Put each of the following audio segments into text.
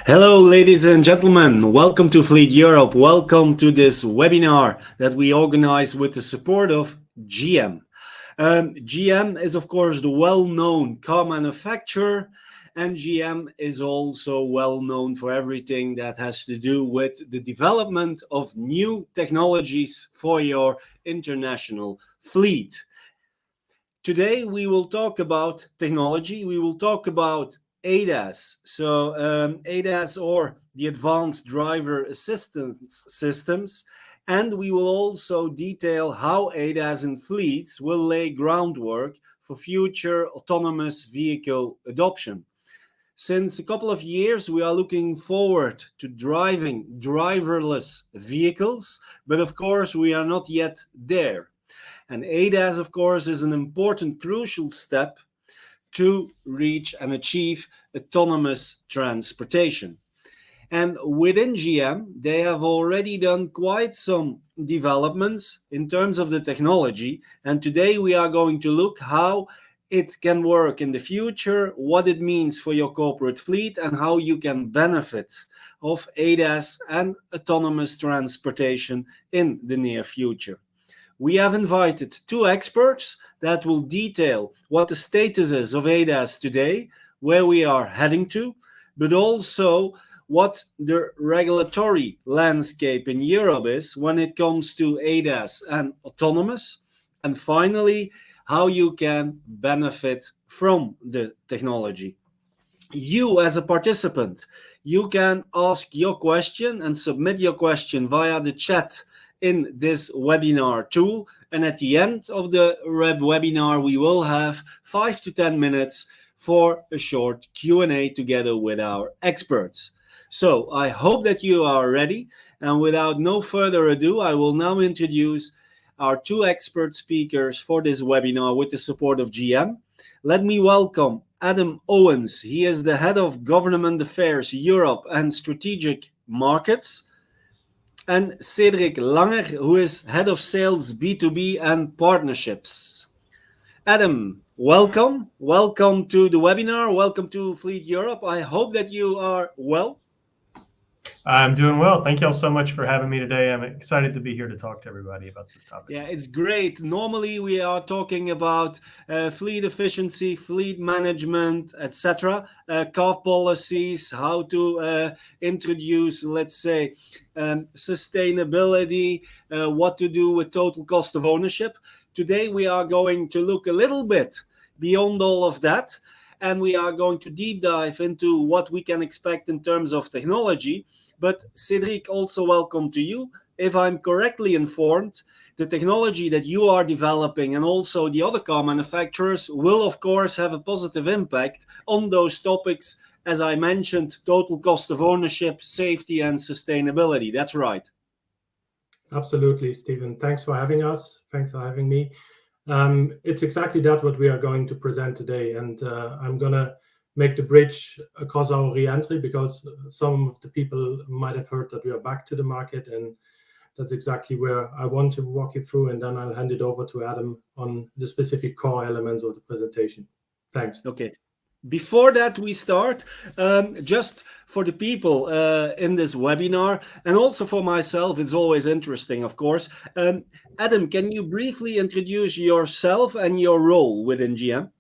Hello, ladies and gentlemen. Welcome to Fleet Europe. Welcome to this webinar that we organize with the support of GM. GM is, of course, the well-known car manufacturer, and GM is also well-known for everything that has to do with the development of new technologies for your international fleet. Today, we will talk about technology. We will talk about ADAS. So ADAS, or the Advanced Driver Assistance Systems. And we will also detail how ADAS in fleets will lay groundwork for future autonomous vehicle adoption. Since a couple of years, we are looking forward to driving driverless vehicles, but of course, we are not yet there. And ADAS, of course, is an important, crucial step to reach and achieve autonomous transportation. And within GM, they have already done quite some developments in terms of the technology. And today we are going to look how it can work in the future, what it means for your corporate fleet, and how you can benefit of ADAS and autonomous transportation in the near future. We have invited two experts that will detail what the status is of ADAS today, where we are heading to, but also what the regulatory landscape in Europe is when it comes to ADAS and autonomous, and finally, how you can benefit from the technology. You, as a participant, you can ask your question and submit your question via the chat in this webinar tool, and at the end of the webinar we will have 5 to 10 minutes for a short Q&A together with our experts. So I hope that you are ready, and without no further ado, I will now introduce our two expert speakers for this webinar with the support of GM. Let me welcome Adam Owens. He is the Head of Government Affairs Europe and Strategic Markets, and Cedric Langer, who is Head of Sales B2B and Partnerships. Adam, welcome. Welcome to the webinar. Welcome to Fleet Europe. I hope that you are well. I'm doing well. Thank you all so much for having me today. I'm excited to be here to talk to everybody about this topic. Yeah, it's great. Normally we are talking about fleet efficiency, fleet management, etc., car policies, how to introduce, let's say, sustainability, what to do with total cost of ownership. Today we are going to look a little bit beyond all of that, and we are going to deep dive into what we can expect in terms of technology. But Cedric, also welcome to you. If I'm correctly informed, the technology that you are developing and also the other car manufacturers will, of course, have a positive impact on those topics, as I mentioned, total cost of ownership, safety, and sustainability. That's right. Absolutely, Stephen. Thanks for having us. Thanks for having me. It's exactly that what we are going to present today. And I'm going to make the bridge across our re-entry, because some of the people might have heard that we are back to the market, and that's exactly where I want to walk you through, and then I'll hand it over to Adam on the specific core elements of the presentation. Thanks. Okay. Before that we start, just for the people in this webinar, and also for myself, it's always interesting, of course. Adam, can you briefly introduce yourself and your role within GM?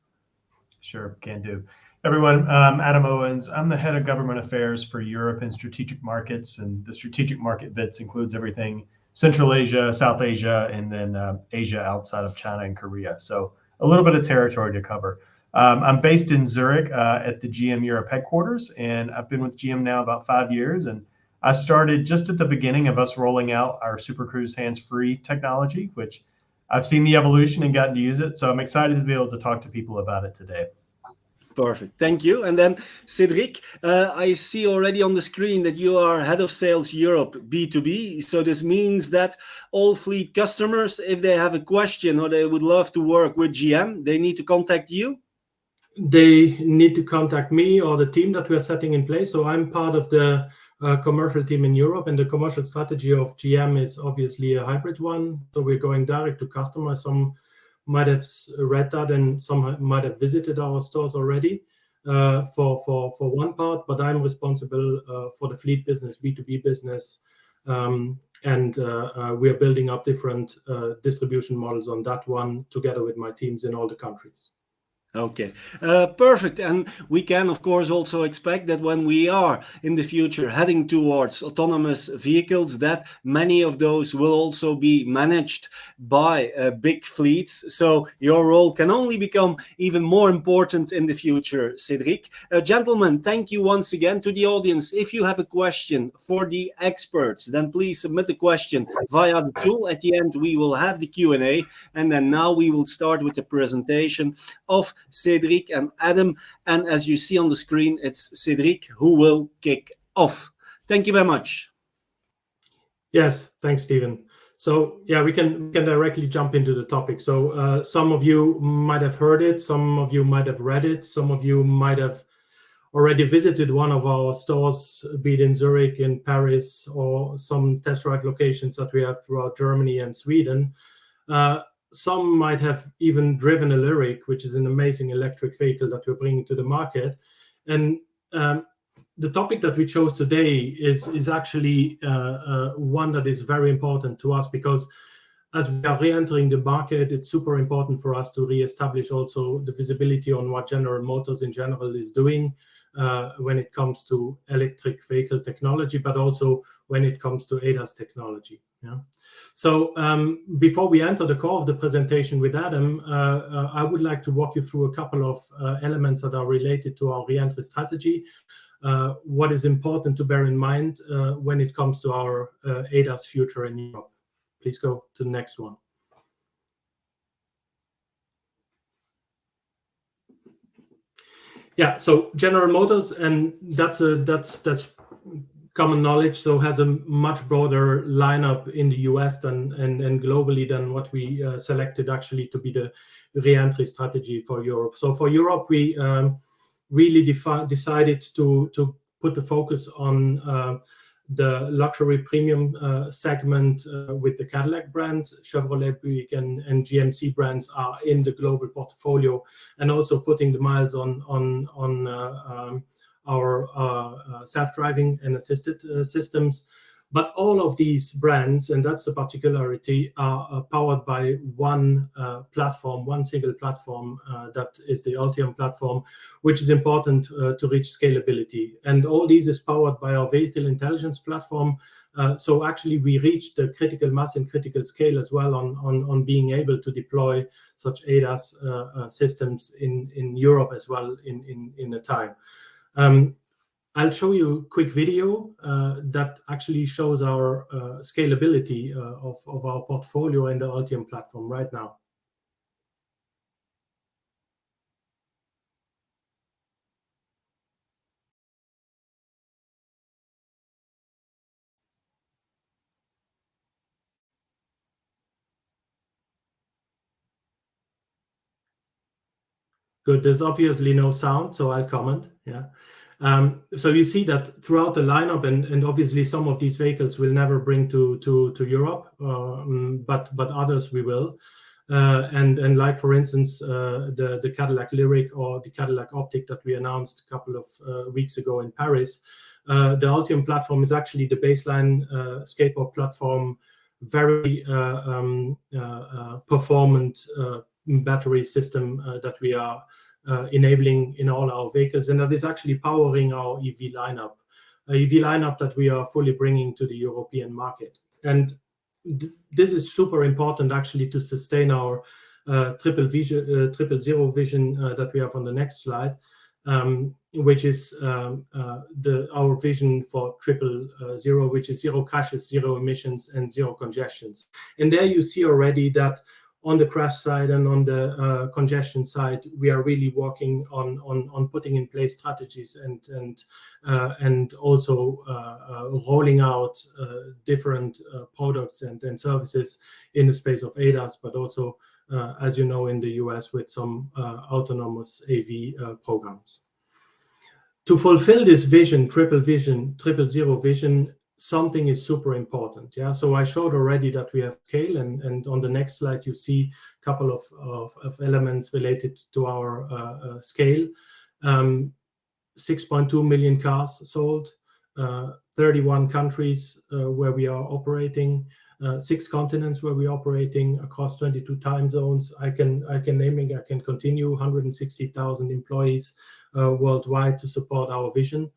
Sure, can do. Everyone, Adam Owens. I'm the Head of Government Affairs for Europe and Strategic Markets, and the strategic market bits includes everything Central Asia, South Asia, and then Asia outside of China and Korea. So a little bit of territory to cover. I'm based in Zurich at the GM Europe headquarters, and I've been with GM now about 5 years. And I started just at the beginning of us rolling out our Super Cruise hands-free technology, which I've seen the evolution and gotten to use it. So I'm excited to be able to talk to people about it today. Perfect. Thank you. And then Cedric, I see already on the screen that you are Head of Sales Europe B2B. So this means that all fleet customers, if they have a question or they would love to work with GM, they need to contact you? They need to contact me or the team that we're setting in place. So I'm part of the commercial team in Europe, and the commercial strategy of GM is obviously a hybrid one. So we're going direct to customers. Some might have read that, and some might have visited our stores already. for one part, but I'm responsible for the fleet business, B2B business, and we are building up different distribution models on that one together with my teams in all the countries. Okay, perfect. And we can, of course, also expect that when we are in the future heading towards autonomous vehicles, that many of those will also be managed by big fleets. So your role can only become even more important in the future, Cédric. Gentlemen, thank you once again. To the audience, if you have a question for the experts, then please submit the question via the tool. At the end, we will have the Q&A. And then now we will start with the presentation of Cédric and Adam, and as you see on the screen, it's Cédric who will kick off. Thank you very much. Yes, thanks, Stephen. So yeah, we can directly jump into the topic. So some of you might have heard it, some of you might have read it, some of you might have already visited one of our stores, be it in Zurich, in Paris, or some test drive locations that we have throughout Germany and Sweden. Some might have even driven a Lyriq, which is an amazing electric vehicle that we're bringing to the market. And the topic that we chose today is actually one that is very important to us, because as we are re-entering the market, it's super important for us to re-establish also the visibility on what General Motors in general is doing when it comes to electric vehicle technology, but also when it comes to ADAS technology. Yeah. So before we enter the core of the presentation with Adam, I would like to walk you through a couple of elements that are related to our re-entry strategy. What is important to bear in mind when it comes to our ADAS future in Europe. Please go to the next one. Yeah, so General Motors, and that's common knowledge, so has a much broader lineup in the US and globally than what we selected actually to be the re-entry strategy for Europe. So for Europe, we really decided to put the focus on the luxury premium segment with the Cadillac brand. Chevrolet, Buick, and GMC brands are in the global portfolio, and also putting the miles on our self-driving and assisted systems. But all of these brands, and that's the particularity, are powered by one platform, one single platform, that is the Ultium platform, which is important to reach scalability. And all these is powered by our vehicle intelligence platform. So actually we reach the critical mass and critical scale as well on being able to deploy such ADAS systems in Europe as well in a time. I'll show you a quick video that actually shows our scalability of our portfolio and the Ultium platform right now. Good, there's obviously no sound, so I'll comment, yeah. So you see that throughout the lineup, and obviously some of these vehicles will never bring to Europe, but others we will. And like for instance, the Cadillac Lyriq or the Cadillac Optiq that we announced a couple of weeks ago in Paris. The Ultium platform is actually the baseline skateboard platform, very performant battery system that we are enabling in all our vehicles, and that is actually powering our EV lineup, that we are fully bringing to the European market. And this is super important actually to sustain our triple zero vision that we have on the next slide, which is our vision for triple zero, which is zero crashes, zero emissions, and zero congestions. And there you see already that on the crash side and on the congestion side, we are really working on putting in place strategies and also rolling out different products and services in the space of ADAS, but also, as you know, in the US with some autonomous AV programs. To fulfill this vision, triple zero vision, something is super important. Yeah, so I showed already that we have scale, and on the next slide you see a couple of elements related to our scale. 6.2 million cars sold, 31 countries where we are operating, 6 continents where we're operating across 22 time zones. I can continue. 160,000 employees worldwide to support our vision.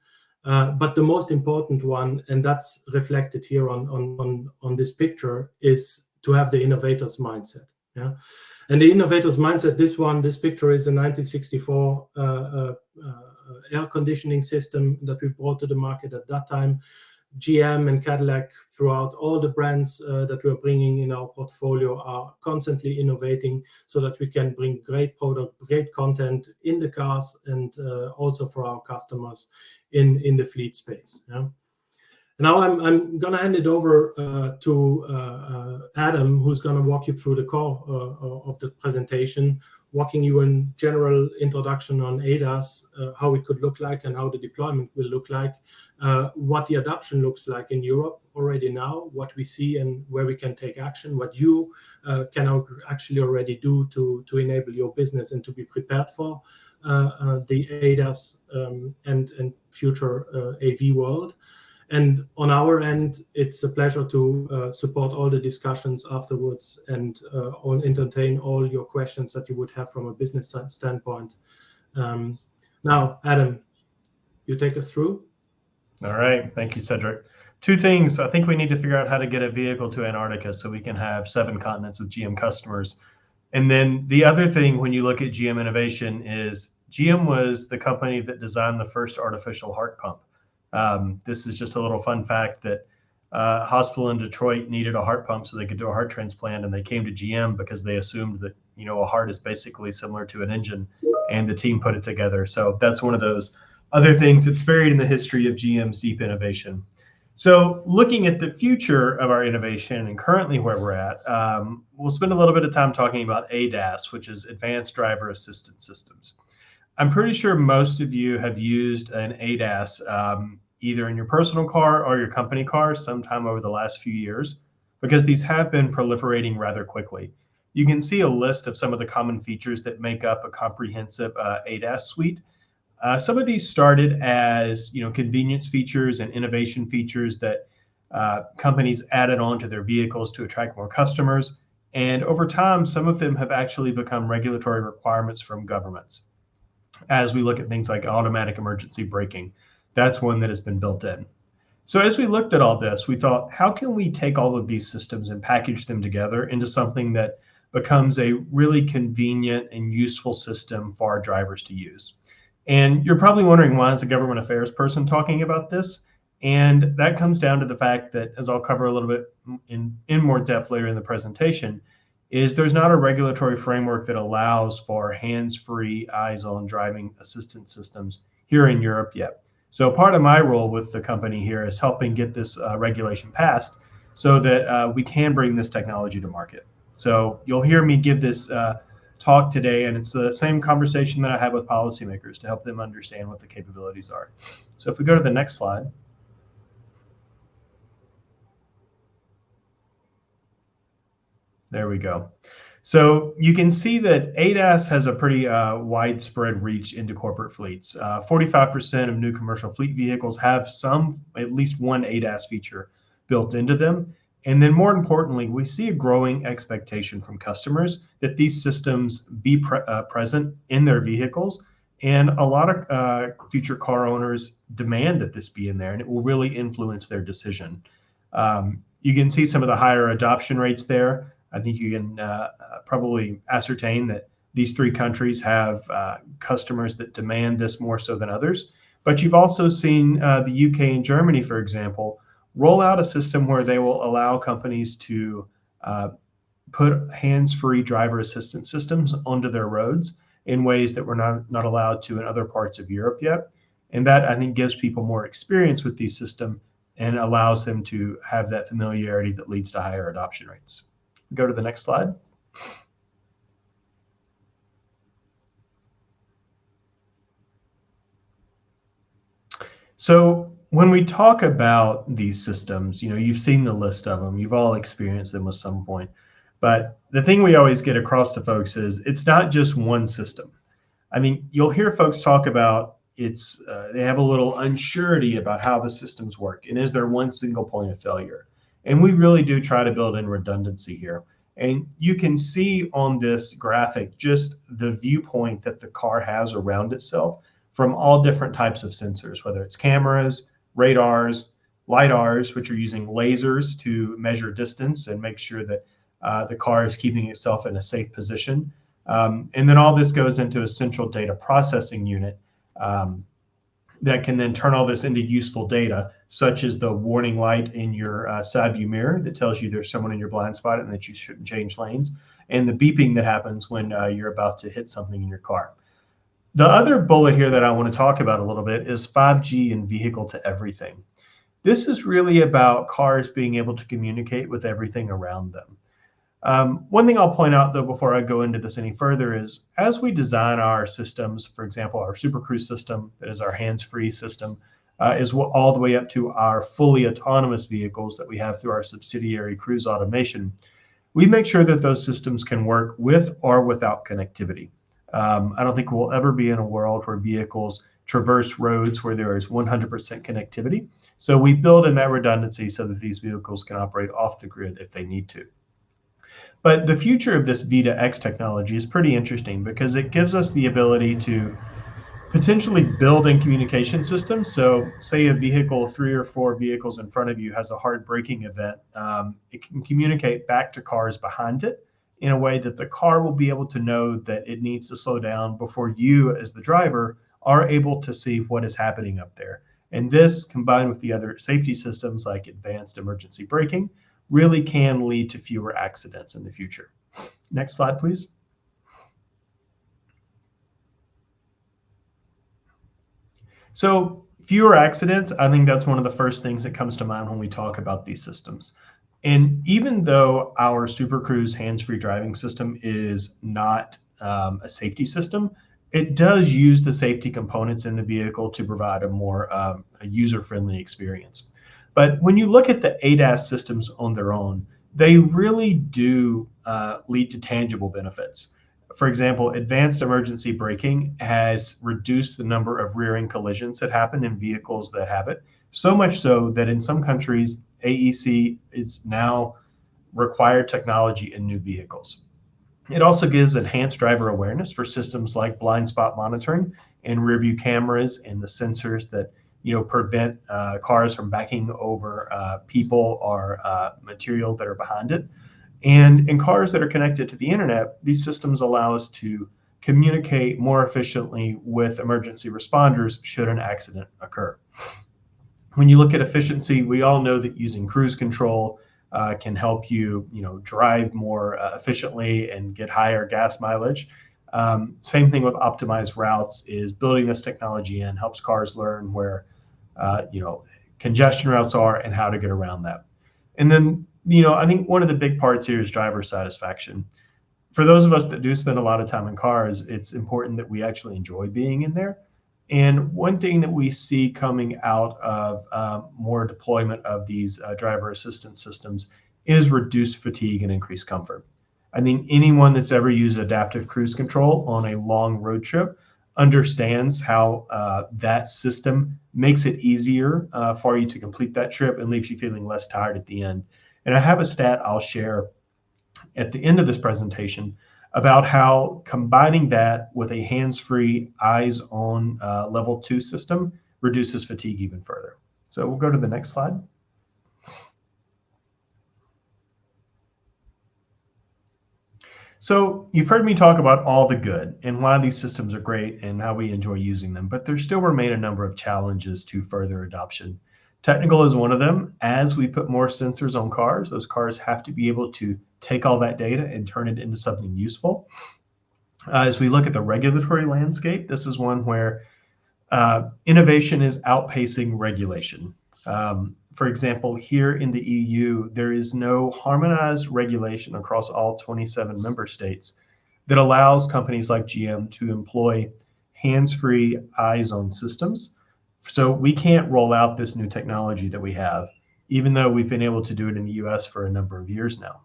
But the most important one, and that's reflected here on this picture, is to have the innovator's mindset. Yeah, and the innovator's mindset. This picture is a 1964 air conditioning system that we brought to the market at that time. GM and Cadillac, throughout all the brands that we're bringing in our portfolio, are constantly innovating so that we can bring great product, great content in the cars, and also for our customers in the fleet space. Yeah? Now I'm going to hand it over to Adam, who's going to walk you through the core of the presentation, walking you in general introduction on ADAS, how it could look like and how the deployment will look like, what the adoption looks like in Europe already now, what we see and where we can take action, what you can actually already do to enable your business and to be prepared for the ADAS and future AV world. And on our end, it's a pleasure to support all the discussions afterwards and entertain all your questions that you would have from a business standpoint. Now, Adam, you take us through. All right. Thank you, Cedric. 2 things. I think we need to figure out how to get a vehicle to Antarctica so we can have 7 continents with GM customers. And then the other thing, when you look at GM innovation, is GM was the company that designed the first artificial heart pump. This is just a little fun fact that a hospital in Detroit needed a heart pump so they could do a heart transplant, and they came to GM because they assumed that, a heart is basically similar to an engine, and the team put it together. So that's one of those other things that's buried in the history of GM's deep innovation. So looking at the future of our innovation and currently where we're at, we'll spend a little bit of time talking about ADAS, which is Advanced Driver Assistance Systems. I'm pretty sure most of you have used an ADAS either in your personal car or your company car sometime over the last few years, because these have been proliferating rather quickly. You can see a list of some of the common features that make up a comprehensive ADAS suite. Some of these started as convenience features and innovation features that companies added on to their vehicles to attract more customers. And over time, some of them have actually become regulatory requirements from governments. As we look at things like automatic emergency braking, that's one that has been built in. So as we looked at all this, we thought, how can we take all of these systems and package them together into something that becomes a really convenient and useful system for our drivers to use? And you're probably wondering, why is a government affairs person talking about this? And that comes down to the fact that, as I'll cover a little bit in more depth later in the presentation, is there's not a regulatory framework that allows for hands-free, eyes-on driving assistance systems here in Europe yet. So part of my role with the company here is helping get this regulation passed so that we can bring this technology to market. So you'll hear me give this talk today, and it's the same conversation that I have with policymakers to help them understand what the capabilities are. So if we go to the next slide. There we go. So you can see that ADAS has a pretty widespread reach into corporate fleets. 45% of new commercial fleet vehicles have at least one ADAS feature built into them. And then more importantly, we see a growing expectation from customers that these systems be present in their vehicles. And a lot of future car owners demand that this be in there, and it will really influence their decision. You can see some of the higher adoption rates there. I think you can probably ascertain that these 3 countries have customers that demand this more so than others. But you've also seen the UK and Germany, for example, roll out a system where they will allow companies to put hands-free driver assistance systems onto their roads in ways that we're not allowed to in other parts of Europe yet. And that, I think, gives people more experience with these systems and allows them to have that familiarity that leads to higher adoption rates. Go to the next slide. So when we talk about these systems, you've seen the list of them. You've all experienced them at some point. But the thing we always get across to folks is it's not just one system. I mean, you'll hear folks talk about, they have a little unsurety about how the systems work, and is there one single point of failure? And we really do try to build in redundancy here. And you can see on this graphic just the viewpoint that the car has around itself from all different types of sensors, whether it's cameras, radars, LiDARs, which are using lasers to measure distance and make sure that the car is keeping itself in a safe position. And then all this goes into a central data processing unit that can then turn all this into useful data, such as the warning light in your side view mirror that tells you there's someone in your blind spot and that you shouldn't change lanes, and the beeping that happens when you're about to hit something in your car. The other bullet here that I want to talk about a little bit is 5G and vehicle to everything. This is really about cars being able to communicate with everything around them. One thing I'll point out, though, before I go into this any further is as we design our systems, for example, our Super Cruise system, that is our hands-free system, is all the way up to our fully autonomous vehicles that we have through our subsidiary Cruise Automation, we make sure that those systems can work with or without connectivity. I don't think we'll ever be in a world where vehicles traverse roads where there is 100% connectivity. So we build in that redundancy so that these vehicles can operate off the grid if they need to. But the future of this V2X technology is pretty interesting because it gives us the ability to potentially build in communication systems. So say a vehicle, 3 or 4 vehicles in front of you has a hard braking event. It can communicate back to cars behind it in a way that the car will be able to know that it needs to slow down before you as the driver are able to see what is happening up there. And this, combined with the other safety systems like advanced emergency braking, really can lead to fewer accidents in the future. Next slide, please. So fewer accidents, I think that's one of the first things that comes to mind when we talk about these systems. And even though our Super Cruise hands-free driving system is not a safety system, it does use the safety components in the vehicle to provide a more a user-friendly experience. But when you look at the ADAS systems on their own, they really do lead to tangible benefits. For example, advanced emergency braking has reduced the number of rear-end collisions that happen in vehicles that have it, so much so that in some countries, AEC is now required technology in new vehicles. It also gives enhanced driver awareness for systems like blind spot monitoring and rear view cameras and the sensors that prevent cars from backing over people or material that are behind it. And in cars that are connected to the internet, these systems allow us to communicate more efficiently with emergency responders should an accident occur. When you look at efficiency, we all know that using cruise control can help you, drive more efficiently and get higher gas mileage. Same thing with optimized routes is building this technology in helps cars learn where, congestion routes are and how to get around that. And then, I think one of the big parts here is driver satisfaction. For those of us that do spend a lot of time in cars, it's important that we actually enjoy being in there. And one thing that we see coming out of more deployment of these driver assistance systems is reduced fatigue and increased comfort. I think anyone that's ever used adaptive cruise control on a long road trip understands how that system makes it easier for you to complete that trip and leaves you feeling less tired at the end. And I have a stat I'll share at the end of this presentation about how combining that with a hands-free, eyes-on level 2 system reduces fatigue even further. So we'll go to the next slide. So you've heard me talk about all the good and why these systems are great and how we enjoy using them, but there still remain a number of challenges to further adoption. Technical is one of them. As we put more sensors on cars, those cars have to be able to take all that data and turn it into something useful. As we look at the regulatory landscape, this is one where innovation is outpacing regulation. For example, here in the EU, there is no harmonized regulation across all 27 member states that allows companies like GM to employ hands-free, eyes-on systems. So we can't roll out this new technology that we have, even though we've been able to do it in the US for a number of years now.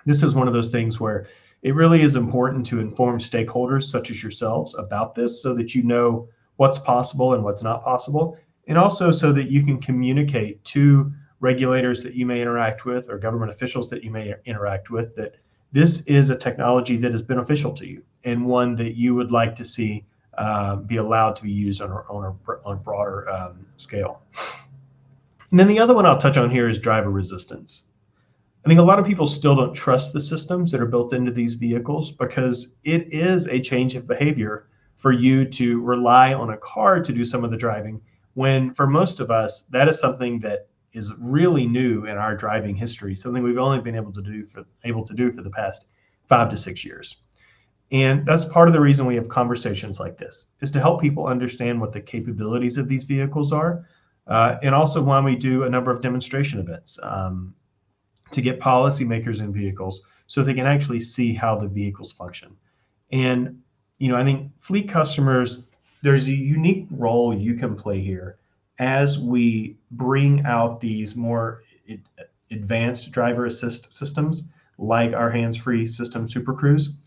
This is one of those things where it really is important to inform stakeholders such as yourselves about this so that you know what's possible and what's not possible, and also so that you can communicate to regulators that you may interact with or government officials that you may interact with that this is a technology that is beneficial to you and one that you would like to see be allowed to be used on a broader scale. And then the other one I'll touch on here is driver resistance. I think a lot of people still don't trust the systems that are built into these vehicles because it is a change of behavior for you to rely on a car to do some of the driving, when for most of us, that is something that is really new in our driving history, something we've only been able to do for the past 5 to 6 years. And that's part of the reason we have conversations like this, is to help people understand what the capabilities of these vehicles are, and also why we do a number of demonstration events to get policymakers in vehicles so they can actually see how the vehicles function. And I think fleet customers, there's a unique role you can play here as we bring out these more advanced driver assist systems like our hands-free system, Super Cruise,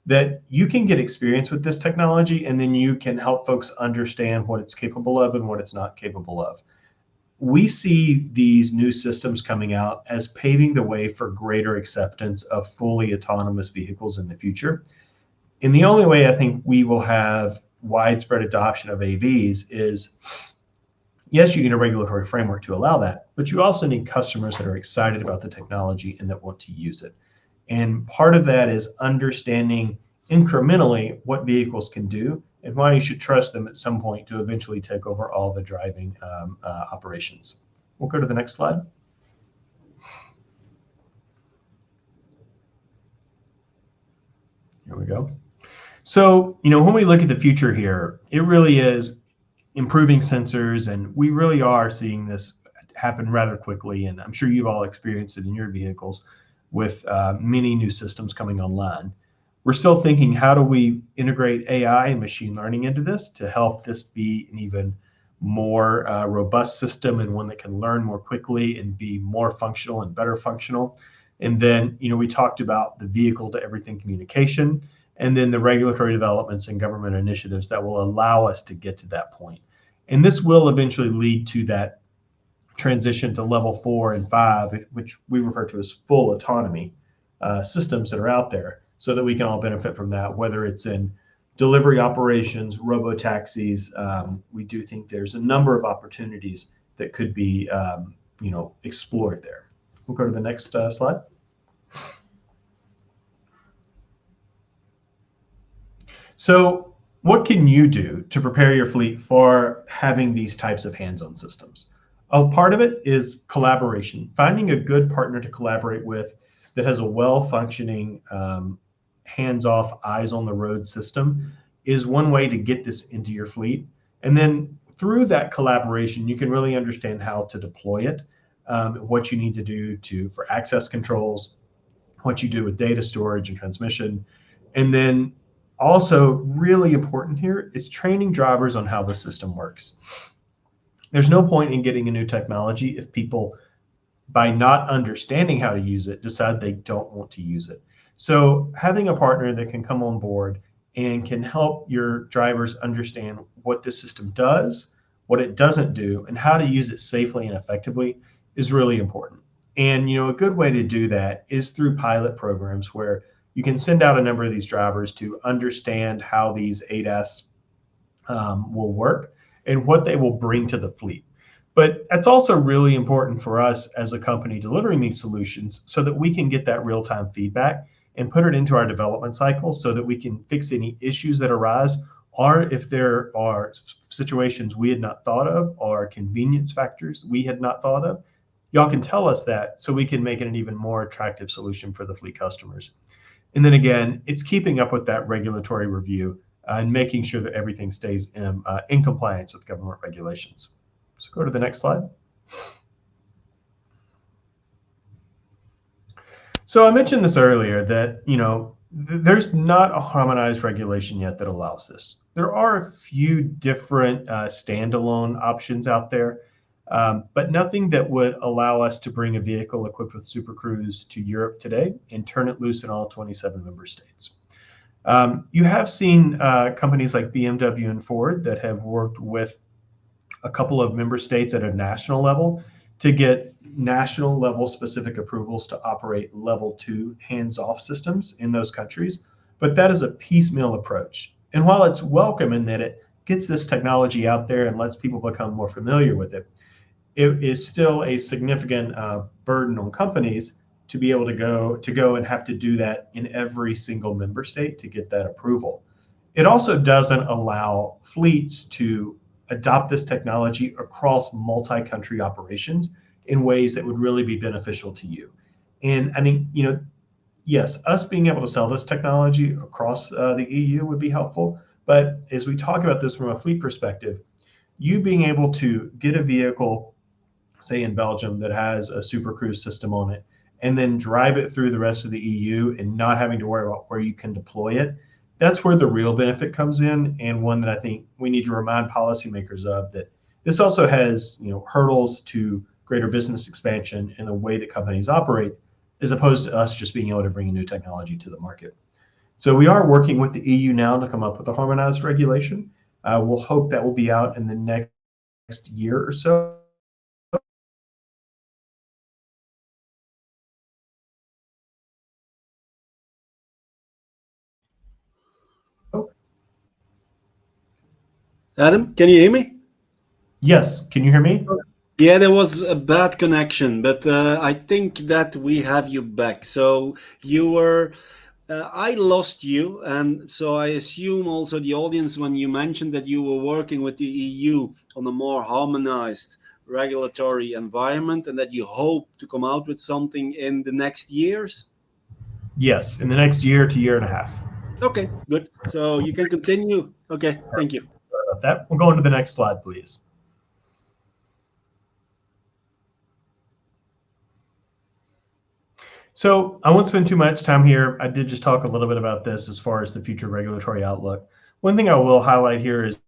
that you can get experience with this technology, and then you can help folks understand what it's capable of and what it's not capable of. We see these new systems coming out as paving the way for greater acceptance of fully autonomous vehicles in the future. And the only way I think we will have widespread adoption of AVs is, yes, you need a regulatory framework to allow that, but you also need customers that are excited about the technology and that want to use it. And part of that is understanding incrementally what vehicles can do and why you should trust them at some point to eventually take over all the driving operations. We'll go to the next slide. Here we go. So, when we look at the future here, it really is improving sensors, and we really are seeing this happen rather quickly. And I'm sure you've all experienced it in your vehicles with many new systems coming online. We're still thinking, how do we integrate AI and machine learning into this to help this be an even more robust system and one that can learn more quickly and be more functional and better functional. And then, we talked about the vehicle to everything communication, and then the regulatory developments and government initiatives that will allow us to get to that point. And this will eventually lead to that transition to level 4 and 5, which we refer to as full autonomy systems that are out there, so that we can all benefit from that, whether it's in delivery operations, robo-taxis. We do think there's a number of opportunities that could be explored there. We'll go to the next slide. So what can you do to prepare your fleet for having these types of hands-on systems? A part of it is collaboration, finding a good partner to collaborate with that has a well-functioning hands-off, eyes-on-the-road system is one way to get this into your fleet. And then through that collaboration, you can really understand how to deploy it, what you need to do for access controls, what you do with data storage and transmission. And then also really important here is training drivers on how the system works. There's no point in getting a new technology if people, by not understanding how to use it, decide they don't want to use it. So having a partner that can come on board and can help your drivers understand what this system does, what it doesn't do, and how to use it safely and effectively is really important. And a good way to do that is through pilot programs where you can send out a number of these drivers to understand how these ADAS will work and what they will bring to the fleet. But that's also really important for us as a company delivering these solutions so that we can get that real-time feedback and put it into our development cycle so that we can fix any issues that arise, or if there are situations we had not thought of or convenience factors we had not thought of, y'all can tell us that so we can make it an even more attractive solution for the fleet customers. And then again, it's keeping up with that regulatory review and making sure that everything stays in compliance with government regulations. So go to the next slide. So I mentioned this earlier that, there's not a harmonized regulation yet that allows this. There are a few different standalone options out there, but nothing that would allow us to bring a vehicle equipped with Super Cruise to Europe today and turn it loose in all 27 member states. You have seen companies like BMW and Ford that have worked with a couple of member states at a national level to get national level specific approvals to operate level 2 hands-off systems in those countries. But that is a piecemeal approach. And while it's welcome in that it gets this technology out there and lets people become more familiar with it, it is still a significant burden on companies to be able to go and have to do that in every single member state to get that approval. It also doesn't allow fleets to adopt this technology across multi-country operations in ways that would really be beneficial to you. And I mean, yes, us being able to sell this technology across the EU would be helpful. But as we talk about this from a fleet perspective, you being able to get a vehicle, say in Belgium, that has a Super Cruise system on it, and then drive it through the rest of the EU and not having to worry about where you can deploy it, that's where the real benefit comes in, and one that I think we need to remind policymakers of, that this also has hurdles to greater business expansion in the way that companies operate, as opposed to us just being able to bring a new technology to the market. So we are working with the EU now to come up with a harmonized regulation. We'll hope that will be out in the next year or so. Adam, can you hear me? Yes, can you hear me? Yeah, there was a bad connection, but I think that we have you back. So you were, I lost you, and so I assume also the audience, when you mentioned that you were working with the EU on a more harmonized regulatory environment and that you hope to come out with something in the next years? Yes, in the next year to year and a half. Okay, good. So you can continue. Okay, thank you. Sorry about that. We'll go on to the next slide, please. So I won't spend too much time here. I did just talk a little bit about this as far as the future regulatory outlook. One thing I will highlight here is,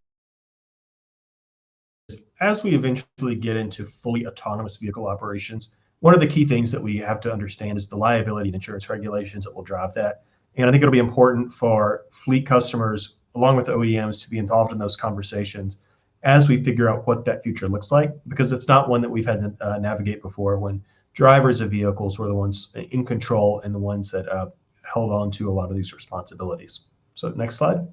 as we eventually get into fully autonomous vehicle operations, one of the key things that we have to understand is the liability and insurance regulations that will drive that. And I think it'll be important for fleet customers, along with OEMs, to be involved in those conversations as we figure out what that future looks like, because it's not one that we've had to navigate before, when drivers of vehicles were the ones in control and the ones that held on to a lot of these responsibilities. So next slide.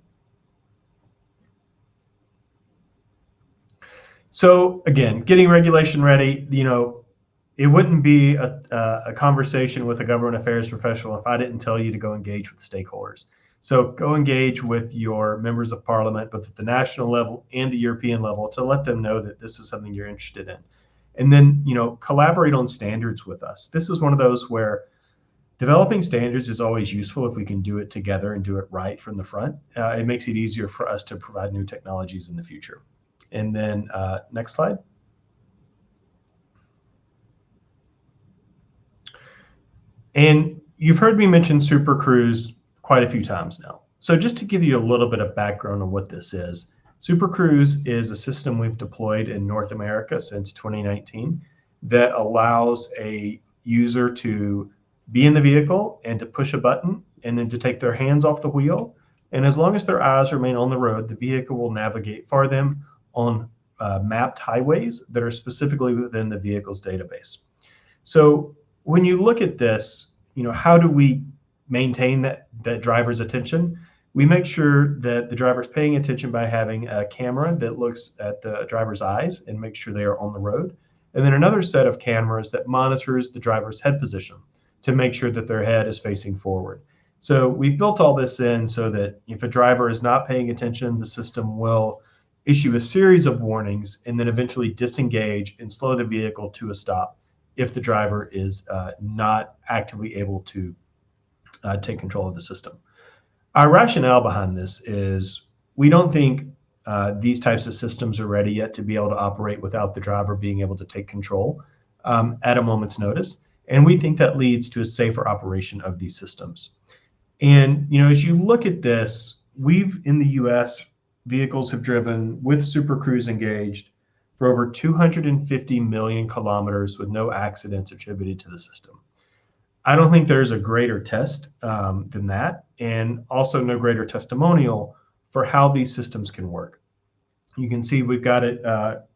So again, getting regulation ready, it wouldn't be a conversation with a government affairs professional if I didn't tell you to go engage with stakeholders. So go engage with your members of parliament, both at the national level and the European level, to let them know that this is something you're interested in. And then, collaborate on standards with us. This is one of those where developing standards is always useful if we can do it together and do it right from the front. It makes it easier for us to provide new technologies in the future. And then next slide. And you've heard me mention Super Cruise quite a few times now. So just to give you a little bit of background on what this is, Super Cruise is a system we've deployed in North America since 2019 that allows a user to be in the vehicle and to push a button and then to take their hands off the wheel. And as long as their eyes remain on the road, the vehicle will navigate for them on mapped highways that are specifically within the vehicle's database. So when you look at this, how do we maintain that driver's attention? We make sure that the driver's paying attention by having a camera that looks at the driver's eyes and makes sure they are on the road. And then another set of cameras that monitors the driver's head position to make sure that their head is facing forward. So we've built all this in so that if a driver is not paying attention, the system will issue a series of warnings and then eventually disengage and slow the vehicle to a stop if the driver is not actively able to take control of the system. Our rationale behind this is we don't think these types of systems are ready yet to be able to operate without the driver being able to take control at a moment's notice. And we think that leads to a safer operation of these systems. And, as you look at this, in the US, vehicles have driven with Super Cruise engaged for over 250 million kilometers with no accidents attributed to the system. I don't think there's a greater test than that, and also no greater testimonial for how these systems can work. You can see we've got it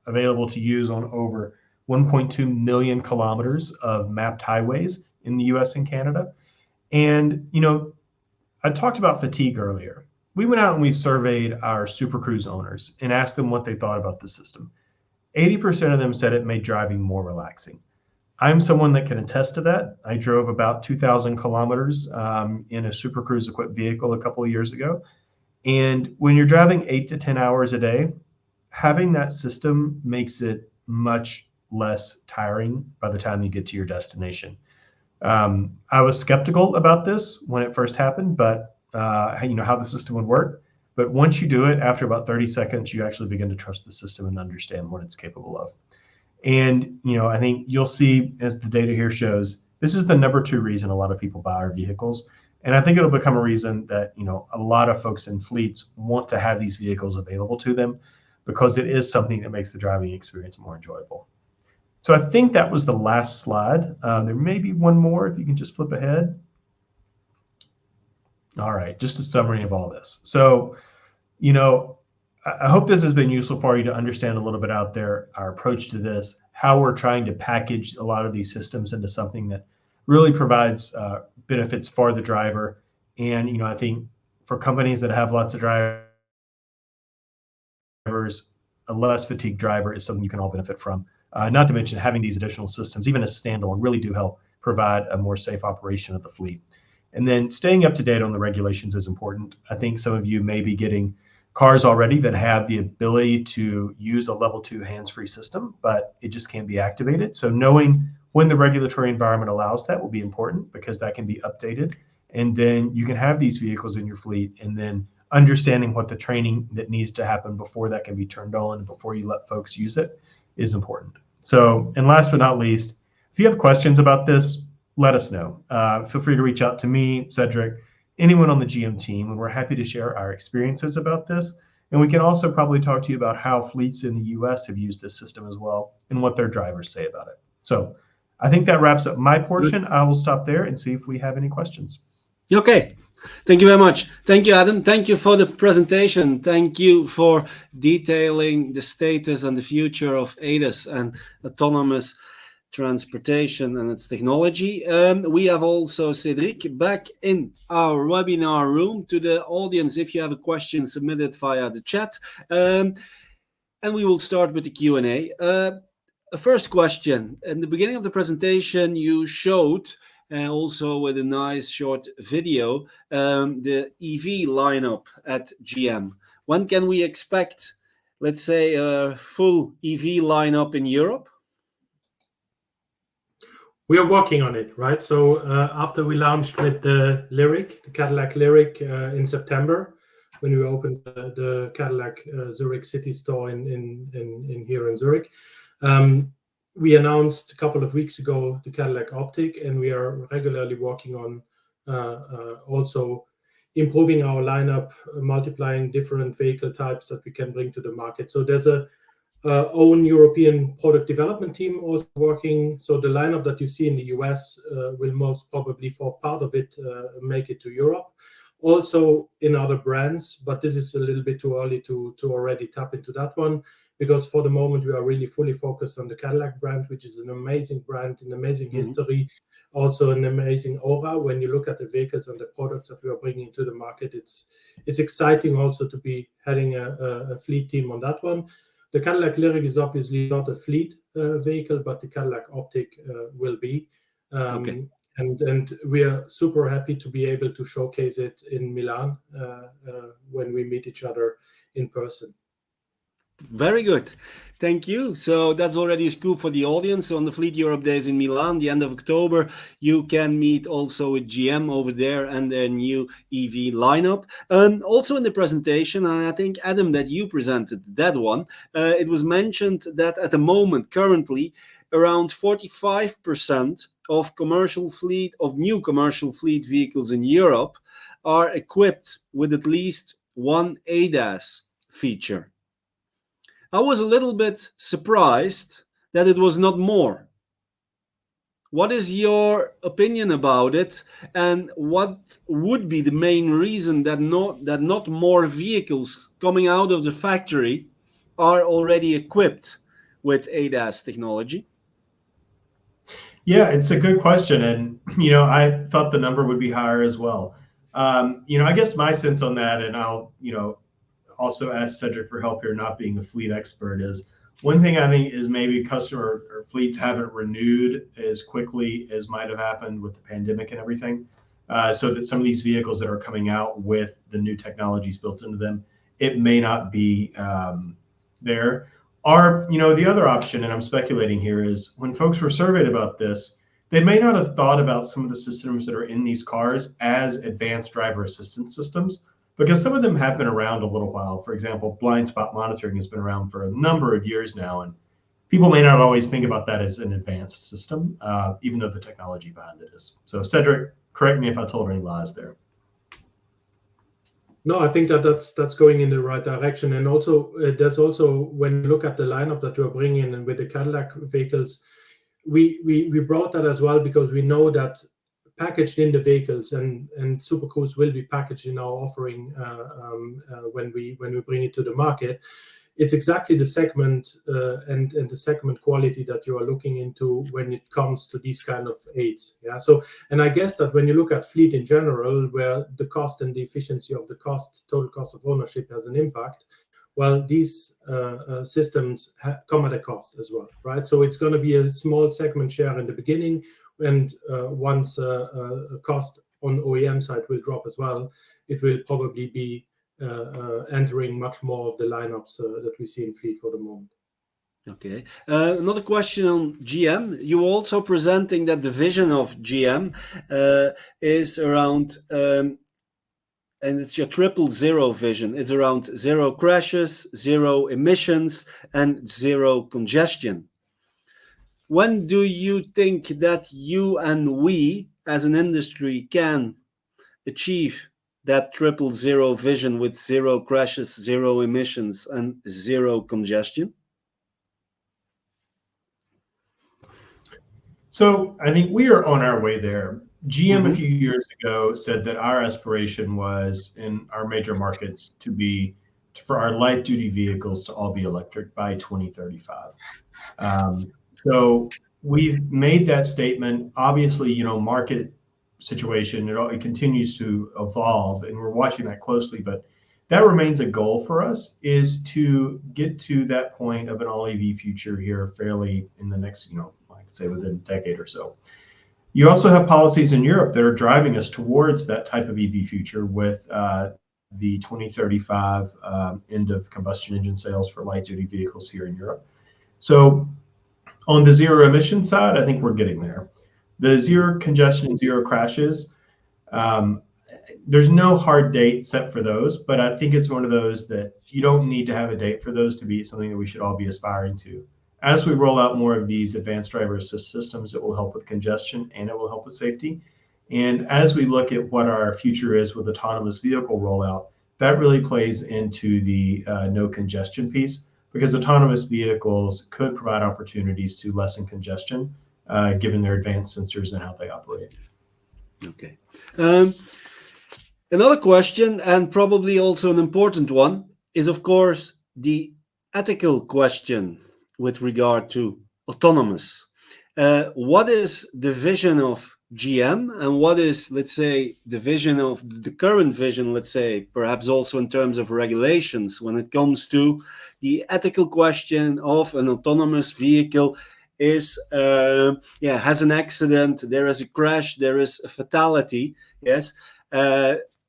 available to use on over 1.2 million kilometers of mapped highways in the US and Canada. And, I talked about fatigue earlier. We went out and we surveyed our Super Cruise owners and asked them what they thought about the system. 80% of them said it made driving more relaxing. I'm someone that can attest to that. I drove about 2,000 kilometers in a Super Cruise equipped vehicle a couple of years ago. And when you're driving 8 to 10 hours a day, having that system makes it much less tiring by the time you get to your destination. I was skeptical about this when it first happened, but how the system would work. But once you do it, after about 30 seconds, you actually begin to trust the system and understand what it's capable of. And, I think you'll see, as the data here shows, this is the number 2 reason a lot of people buy our vehicles. And I think it'll become a reason that, a lot of folks in fleets want to have these vehicles available to them, because it is something that makes the driving experience more enjoyable. So I think that was the last slide. There may be one more if you can just flip ahead. All right, just a summary of all this. So, I hope this has been useful for you to understand a little bit out there, our approach to this, how we're trying to package a lot of these systems into something that really provides benefits for the driver. And, I think for companies that have lots of drivers, a less fatigued driver is something you can all benefit from. Not to mention having these additional systems, even as standalone, really do help provide a more safe operation of the fleet. And then staying up to date on the regulations is important. I think some of you may be getting cars already that have the ability to use a level 2 hands-free system, but it just can't be activated. So knowing when the regulatory environment allows that will be important, because that can be updated. And then you can have these vehicles in your fleet, and then understanding what the training that needs to happen before that can be turned on and before you let folks use it is important. So, and last but not least, if you have questions about this, let us know. Feel free to reach out to me, Cedric, anyone on the GM team, and we're happy to share our experiences about this. And we can also probably talk to you about how fleets in the US have used this system as well and what their drivers say about it. So I think that wraps up my portion. I will stop there and see if we have any questions. Okay. Thank you very much. Thank you, Adam. Thank you for the presentation. Thank you for detailing the status and the future of ADAS and autonomous transportation and its technology. We have also Cedric back in our webinar room. To the audience, if you have a question, submit it via the chat. And we will start with the Q&A. The first question. In the beginning of the presentation, you showed also with a nice short video, the EV lineup at GM. When can we expect, let's say, a full EV lineup in Europe? We are working on it, right? So after we launched with the Lyriq, the Cadillac Lyriq in September, when we opened the Cadillac Zurich City store in here in Zurich, we announced a couple of weeks ago the Cadillac Optiq, and we are regularly working on also improving our lineup, multiplying different vehicle types that we can bring to the market. So there's a own European product development team also working. So the lineup that you see in the US will most probably, for part of it, make it to Europe. Also in other brands, but this is a little bit too early to already tap into that one, because for the moment we are really fully focused on the Cadillac brand, which is an amazing brand, an amazing history, also an amazing aura. When you look at the vehicles and the products that we are bringing to the market, it's exciting also to be heading a fleet team on that one. The Cadillac Lyriq is obviously not a fleet vehicle, but the Cadillac Optiq will be. Okay. And we are super happy to be able to showcase it in Milan when we meet each other in person. Very good. Thank you. So that's already a scoop for the audience. On the Fleet Europe Days in Milan, the end of October, you can meet also with GM over there and their new EV lineup. Also in the presentation, and I think, Adam, that you presented that one, it was mentioned that at the moment, currently, around 45% of new commercial fleet vehicles in Europe are equipped with at least one ADAS feature. I was a little bit surprised that it was not more. What is your opinion about it, and what would be the main reason that not more vehicles coming out of the factory are already equipped with ADAS technology? Yeah, it's a good question, and I thought the number would be higher as well. I guess my sense on that, and I'll also ask Cedric for help here, not being a fleet expert, is one thing I think is maybe customer or fleets haven't renewed as quickly as might have happened with the pandemic and everything. So that some of these vehicles that are coming out with the new technologies built into them, it may not be there. Or, the other option, and I'm speculating here, is when folks were surveyed about this, they may not have thought about some of the systems that are in these cars as advanced driver assistance systems, because some of them have been around a little while. For example, blind spot monitoring has been around for a number of years now, and people may not always think about that as an advanced system, even though the technology behind it is. So Cedric, correct me if I told any lies there. No, I think that's going in the right direction. And also, there's also, when you look at the lineup that we're bringing in and with the Cadillac vehicles, we brought that as well because we know that packaged in the vehicles and Super Cruise will be packaged in our offering when we bring it to the market. It's exactly the segment and the segment quality that you are looking into when it comes to these kind of aids. Yeah. So, and I guess that when you look at fleet in general, where the cost and the efficiency of the total cost of ownership has an impact, well, these systems come at a cost as well, right? So it's going to be a small segment share in the beginning, and once cost on OEM side will drop as well, it will probably be entering much more of the lineups that we see in fleet for the moment. Okay. Another question on GM. You also presenting that the vision of GM is around, and it's your 000 vision. It's around 0 crashes, 0 emissions, and 0 congestion. When do you think that you and we as an industry can achieve that 000 vision with 0 crashes, 0 emissions, and 0 congestion? So I think we are on our way there. GM a few years ago said that our aspiration was in our major markets for our light duty vehicles to all be electric by 2035. So we've made that statement. Obviously, market situation, it continues to evolve, and we're watching that closely, but that remains a goal for us, is to get to that point of an all EV future here fairly in the next, I could say within a decade or so. You also have policies in Europe that are driving us towards that type of EV future with the 2035 end of combustion engine sales for light duty vehicles here in Europe. So on the 0 emission side, I think we're getting there. The 0 congestion and 0 crashes, there's no hard date set for those, but I think it's one of those that you don't need to have a date for those to be something that we should all be aspiring to. As we roll out more of these advanced driver assist systems, it will help with congestion and it will help with safety. And as we look at what our future is with autonomous vehicle rollout, that really plays into the no congestion piece, because autonomous vehicles could provide opportunities to lessen congestion given their advanced sensors and how they operate. Okay. Another question, and probably also an important one, is of course the ethical question with regard to autonomous. What is the vision of GM, and what is, let's say, the vision of the current vision, let's say, perhaps also in terms of regulations when it comes to the ethical question of an autonomous vehicle is, has an accident, there is a crash, there is a fatality, yes.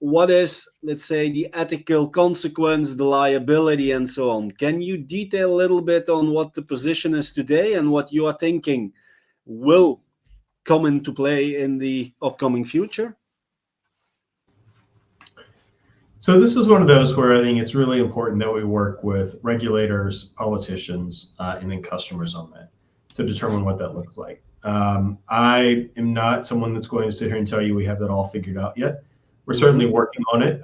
What is, let's say, the ethical consequence, the liability, and so on? Can you detail a little bit on what the position is today and what you are thinking will come into play in the upcoming future? So this is one of those where I think it's really important that we work with regulators, politicians, and then customers on that to determine what that looks like. I am not someone that's going to sit here and tell you we have that all figured out yet. We're certainly working on it.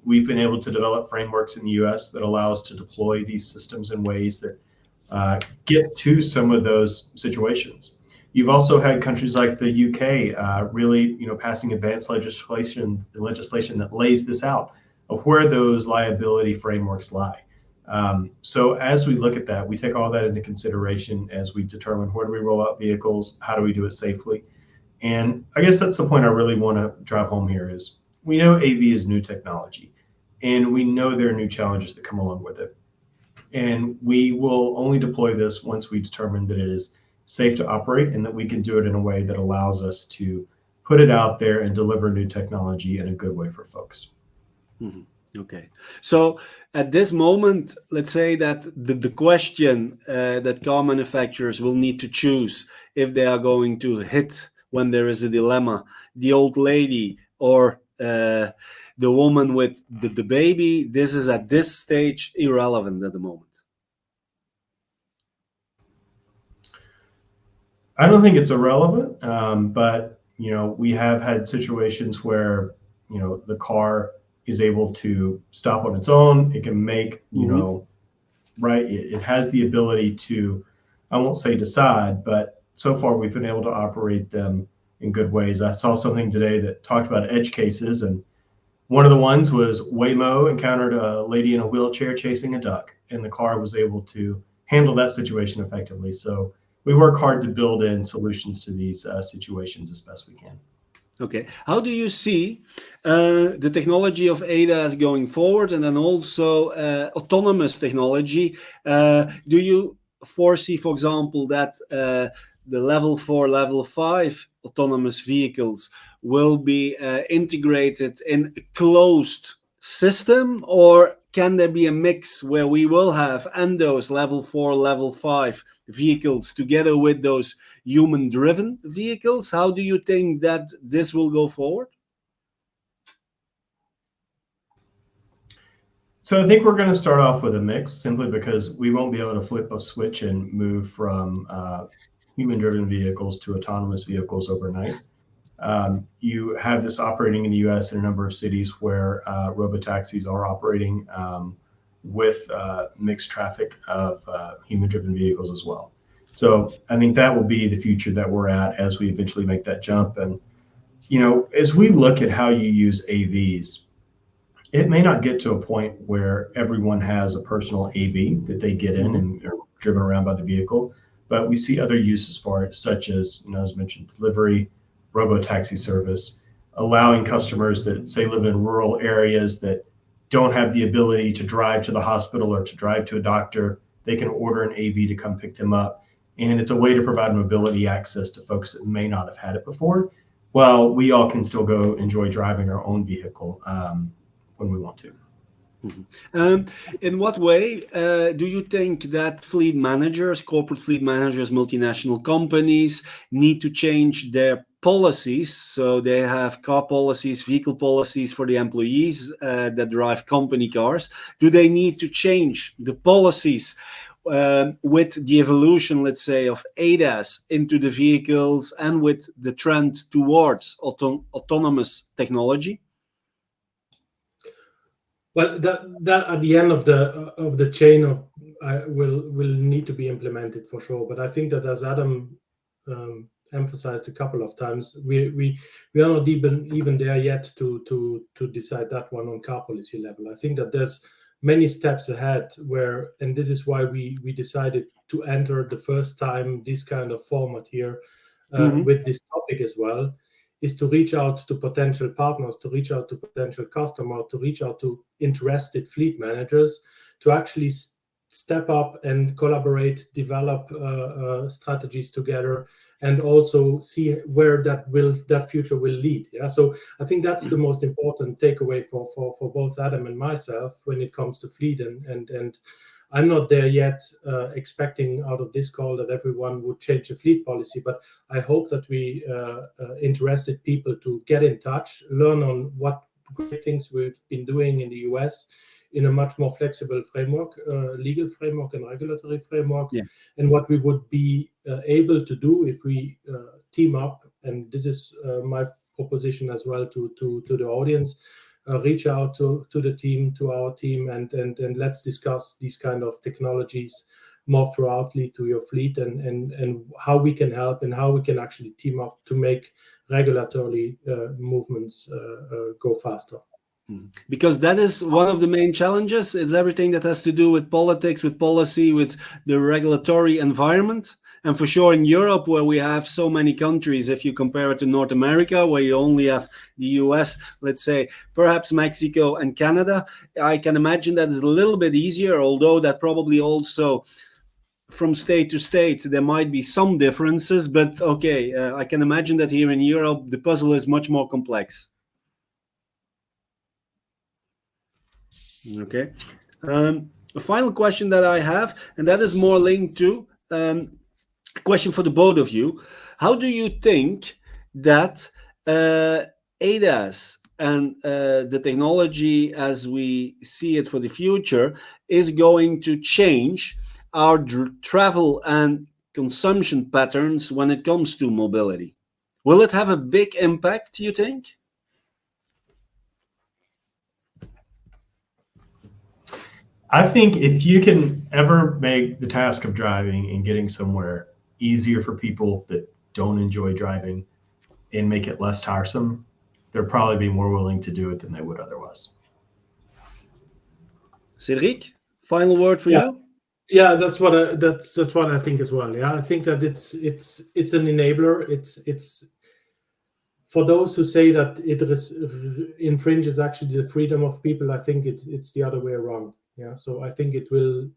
We've been able to develop frameworks in the US that allow us to deploy these systems in ways that get to some of those situations. You've also had countries like the UK really, passing advanced legislation that lays this out of where those liability frameworks lie. So as we look at that, we take all that into consideration as we determine where do we roll out vehicles, how do we do it safely. And I guess that's the point I really want to drive home here is we know AV is new technology, and we know there are new challenges that come along with it. And we will only deploy this once we determine that it is safe to operate and that we can do it in a way that allows us to put it out there and deliver new technology in a good way for folks. Mm-hmm. Okay. So at this moment, let's say that the question that car manufacturers will need to choose if they are going to hit when there is a dilemma, the old lady or the woman with the baby, this is at this stage irrelevant at the moment. I don't think it's irrelevant, but we have had situations where the car is able to stop on its own. It can make right. It has the ability to, I won't say decide, but so far we've been able to operate them in good ways. I saw something today that talked about edge cases, and one of the ones was Waymo encountered a lady in a wheelchair chasing a duck, and the car was able to handle that situation effectively. So we work hard to build in solutions to these situations as best we can. Okay. How do you see the technology of ADAS going forward, and then also autonomous technology? Do you foresee, for example, that the level 4, level 5 autonomous vehicles will be integrated in a closed system, or can there be a mix where we will have those level 4, level 5 vehicles together with those human-driven vehicles? How do you think that this will go forward? So I think we're going to start off with a mix simply because we won't be able to flip a switch and move from human-driven vehicles to autonomous vehicles overnight. You have this operating in the U.S. in a number of cities where robotaxis are operating with mixed traffic of human-driven vehicles as well. So I think that will be the future that we're at as we eventually make that jump. And, as we look at how you use AVs, it may not get to a point where everyone has a personal AV that they get in and are driven around by the vehicle, but we see other uses for it, such as, as mentioned, delivery, robotaxi service, allowing customers that say live in rural areas that don't have the ability to drive to the hospital or to drive to a doctor, they can order an AV to come pick them up. And it's a way to provide mobility access to folks that may not have had it before, while we all can still go enjoy driving our own vehicle when we want to. In what way do you think that fleet managers, corporate fleet managers, multinational companies need to change their policies? So they have car policies, vehicle policies for the employees that drive company cars. Do they need to change the policies with the evolution, let's say, of ADAS into the vehicles and with the trend towards autonomous technology? Well, that at the end of the chain will need to be implemented for sure. But I think that, as Adam emphasized a couple of times, we are not even there yet to decide that one on car policy level. I think that there's many steps ahead and this is why we decided to enter the first time this kind of format here with this topic as well, is to reach out to potential partners, to reach out to potential customers, to reach out to interested fleet managers, to actually step up and collaborate, develop strategies together, and also see where that future will lead. Yeah, so I think that's the most important takeaway for both Adam and myself when it comes to fleet. And I'm not there yet expecting out of this call that everyone would change the fleet policy, but I hope that we interested people to get in touch, learn on what great things we've been doing in the US in a much more flexible framework, legal framework and regulatory framework, and what we would be able to do if we team up. And this is my proposition as well to the audience. Reach out to the team, to our team, and let's discuss these kind of technologies more thoroughly to your fleet, and how we can help and how we can actually team up to make regulatory movements go faster. Because that is one of the main challenges. It's everything that has to do with politics, with policy, with the regulatory environment. And for sure in Europe, where we have so many countries, if you compare it to North America, where you only have the US, let's say, perhaps Mexico and Canada, I can imagine that is a little bit easier, although that probably also from state to state, there might be some differences. But okay, I can imagine that here in Europe, the puzzle is much more complex. Okay. A final question that I have, and that is more linked to a question for the both of you. How do you think that ADAS and the technology as we see it for the future is going to change our travel and consumption patterns when it comes to mobility? Will it have a big impact, you think? I think if you can ever make the task of driving and getting somewhere easier for people that don't enjoy driving and make it less tiresome, they'll probably be more willing to do it than they would otherwise. Cédric, final word for you? Yeah, that's what I think as well. Yeah, I think that it's an enabler. It's for those who say that it infringes actually the freedom of people. I think it's the other way around. Yeah, so I think it will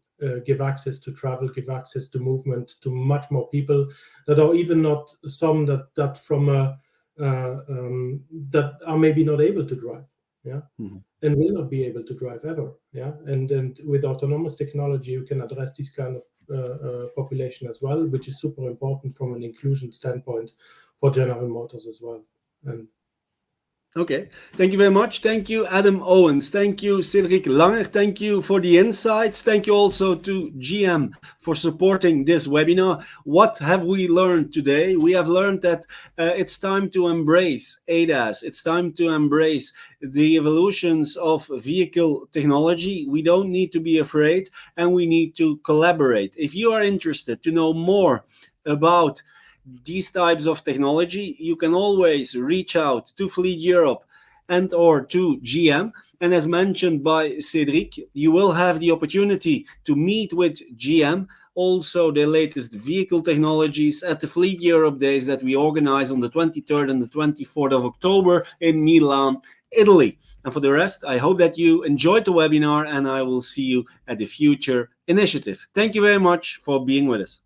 give access to travel, give access to movement to much more people that are even not some that from that are maybe not able to drive. Yeah. Mm-hmm. And will not be able to drive ever. Yeah, and with autonomous technology, you can address this kind of population as well, which is super important from an inclusion standpoint for General Motors as well. And okay, thank you very much. Thank you, Adam Owens. Thank you, Cédric Langer. Thank you for the insights. Thank you also to GM for supporting this webinar. What have we learned today? We have learned that it's time to embrace ADAS. It's time to embrace the evolutions of vehicle technology. We don't need to be afraid, and we need to collaborate. If you are interested to know more about these types of technology, you can always reach out to Fleet Europe and or to GM. And as mentioned by Cédric, you will have the opportunity to meet with GM, also the latest vehicle technologies at the Fleet Europe Days that we organize on the 23rd and the 24th of October in Milan, Italy. And for the rest, I hope that you enjoyed the webinar, and I will see you at the future initiative. Thank you very much for being with us.